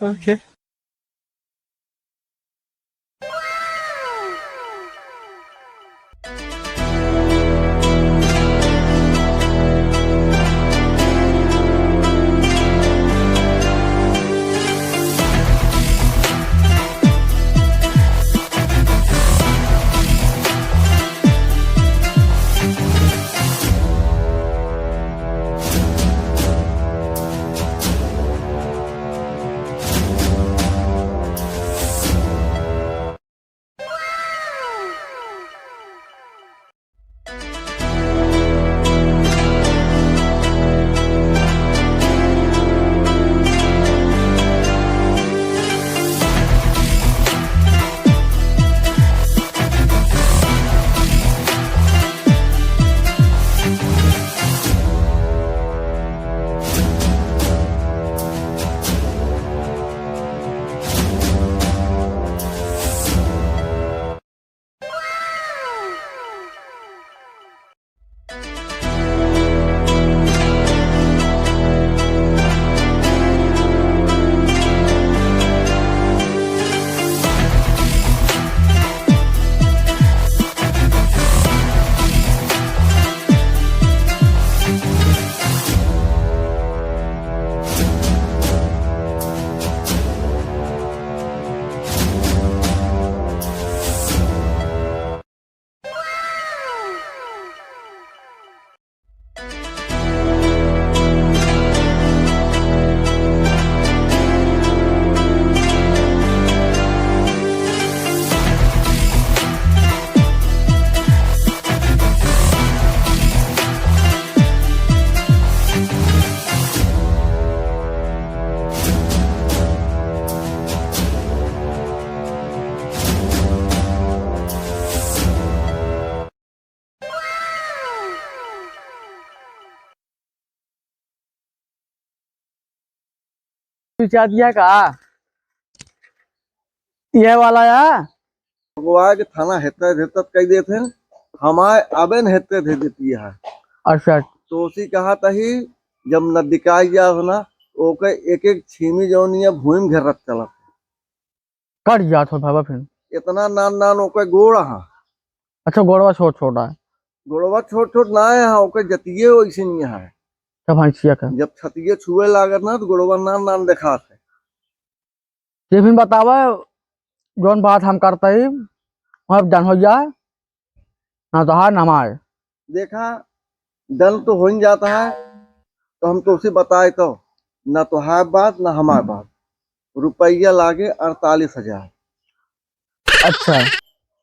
Okay. क्या दिया का ये वाला या वो आके थाना हेतत हेतत कह देते हमारे अबेन हेतत दे देती है। अच्छा तो उसी कहा तही जब नदिकाई जा ना ओके एक एक छीमी जौनिया भूमि घेरत चलत कट जात हो बाबा फिर। इतना नान नान ओके गोड़ हा अच्छा गोड़वा छोट छोटा है गोड़वा छोट छोट ना है हा ओके जतिये वैसे नहीं है। तब भैंसिया का जब छतिये छुए लागत ना तो गोड़वा नान नान देखा है। ये फिर बतावा जौन बात हम करते ही वहाँ डन हो जाए ना तो हार ना मार। देखा दल तो हो ही जाता है तो हम तो उसे बताए तो ना तो है बात ना हमारी बात। रुपया लागे 48,000 अच्छा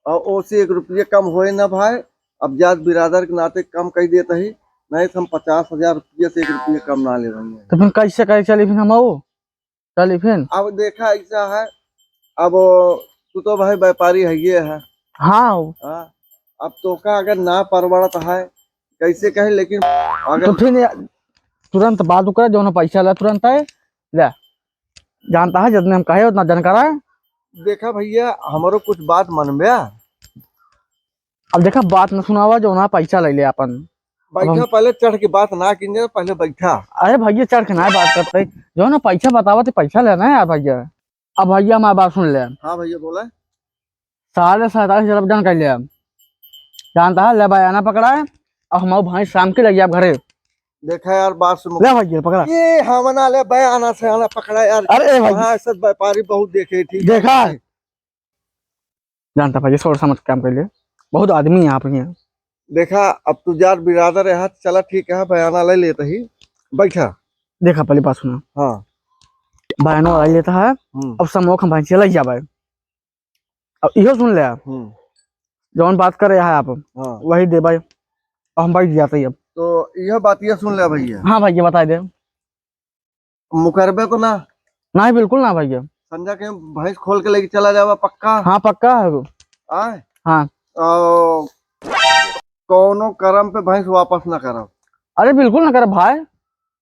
और ओसे 1 रुपये कम होए ना भाई। अब जात बिरादर के नाते कम कह देते ही नहीं तो हम 50,000 रुपये से 1 रुपये कम ना ले रहे हैं। तो फिर कैसे चली फिर हम आओ चली फिर। अब देखा ऐसा है अब तू तो भाई व्यापारी है ये है। हाँ हाँ अब तो का अगर ना परवड़त है कैसे कहे लेकिन तो अगर फिर तुरंत बात करे जो ना पैसा ले तुरंत है ले जानता है जितने हम कहे उतना जानकार है। देखा भैया हमारो कुछ बात मन में अब देखा बात न सुनावा जो ना पैसा ले ले अपन। अब हम बैठा पहले चढ़ के बात ना कीजिए पहले बैठा। अरे भैया चढ़ के ना बात करते जो ना पैसा बतावा तो पैसा लेना है यार भैया। अब भैया हमारी बात सुन ले हाँ भैया बोला 47,500 डन कर लिया जानता है ले भाई आना पकड़ा है और हमारे भाई शाम के लग गया घरे। देखा यार बात सुनो ले भैया पकड़ा ये हमना ले बे आना से आना पकड़ा यार। अरे भाई वहाँ ऐसा व्यापारी बहुत देखे ठीक देखा जानता भैया सोच समझ के काम कर लिए बहुत आदमी है यहाँ पे यहाँ। देखा अब तू यार बिरादर है चला ठीक है बयाना ले लेते ही बैठा। देखा पहले बात सुना हाँ बहनों आ लेता है अब समोख हम भाई चला जा भाई। अब इहो सुन ले जौन बात करे है आप हाँ वही दे भाई और हम बैठ जाते ही अब। तो यह बात ये सुन ले भैया। हाँ भैया बता दे मुकरबे तो ना नहीं बिल्कुल ना भैया। संजय के भैंस खोल के लेके चला जावा पक्का। हाँ पक्का है वो। आए हाँ और कौनो कर्म पे भैंस वापस ना करो। अरे बिल्कुल ना करे भाई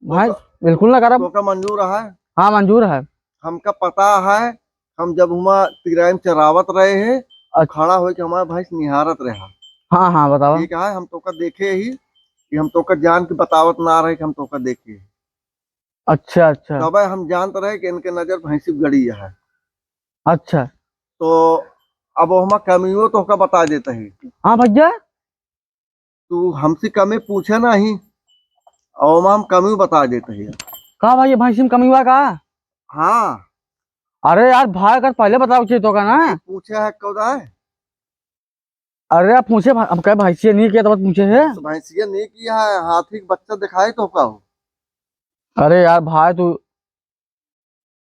भाई बिल्कुल ना करे। तो का मंजूर है। हाँ मंजूर है। हमका पता है हम जब हुआ तिगराई में चरावत रहे हैं खड़ा हो के हमारा भैंस निहारत रहा। हाँ हाँ बताओ ठीक है हम तो का देखे ही कि हम तो का जान के बतावत ना रहे कि हम तो का देखे। अच्छा अच्छा तब हम जानते रहे कि इनके नजर भैंसी गड़ी है। अच्छा। तो अब हम कमियों तो का बता देते ही, हाँ भैया। तू हमसे कमी पूछे नहीं और हम कमी बता देते हैं। कहा भाई, भैंसी में कमी हुआ का? हाँ अरे यार भाई, अगर पहले बताओ चाहिए तो का ना। पूछे है कौन है? अरे आप पूछे, हम कहे भैंसी नहीं किया तो बस पूछे है। तो भैंसिया नहीं किया है, हाथी का बच्चा दिखाई तो का हो? अरे यार भाई तू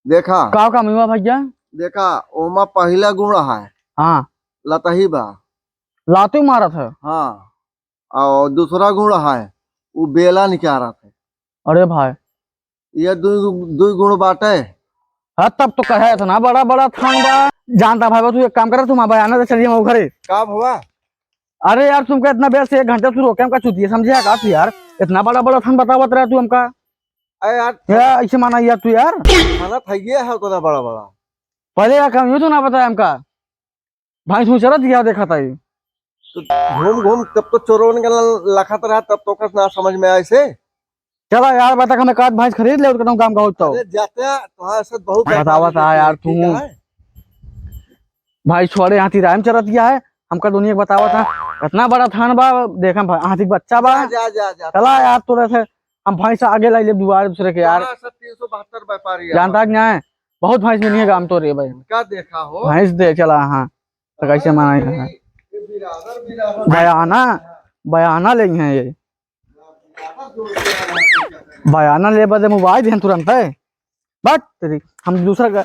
देखा का कमी हुआ भैया? देखा, ओमा पहला गुण है हाँ, लतही बा। लाते मारा था। हाँ, और दूसरा गुण है वो बेला निकारा था। अरे भाई, ये दू दू गुण बाटे। हाँ तब तो कहे इतना बड़ा बड़ा थान बा। जानता भाई, तू एक काम कर, तुम बयाना से चलिए हम घरे। कब हुआ? अरे यार तुमको इतना बेर से 1 घंटा तू रोके हमका चुतिए समझे का तू यार? इतना बड़ा बड़ा थान बतावत रहा तू हमका। अरे यार यार ऐसे माना यार तू यार। खाना थैये है उतना बड़ा बड़ा। पहले यार कम यूं तो ना बताया हमका। भाई तू चला दिया देखा था ये। तो घूम घूम तब तो चोरों के लखत रहा, तब तो कस ना समझ में आए से। चला यार बता, हमें काट भैंस खरीद ले उसका काम का होता अरे जाते हैं तुम्हारे साथ बहुत बतावा था यार तू। ठीक है? भाई छोड़े हाथी राम चरा दिया है हमका, दुनिया को बतावा था इतना बड़ा थान बा। देखा हाथी का बच्चा बा। जा जा जा चला यार तो रहे हम भैंस आगे लाई ले दुआर दूसरे के यार। 372 व्यापारी जानता कि ना है, बहुत भैंस में नहीं है काम तो रे भाई। क्या देखा हो? भैंस दे चला। हाँ तो कैसे माना है? बयाना बयाना ले हैं ये। बयाना ले बदे मोबाइल हैं तुरंत है। बट तेरी हम दूसरा का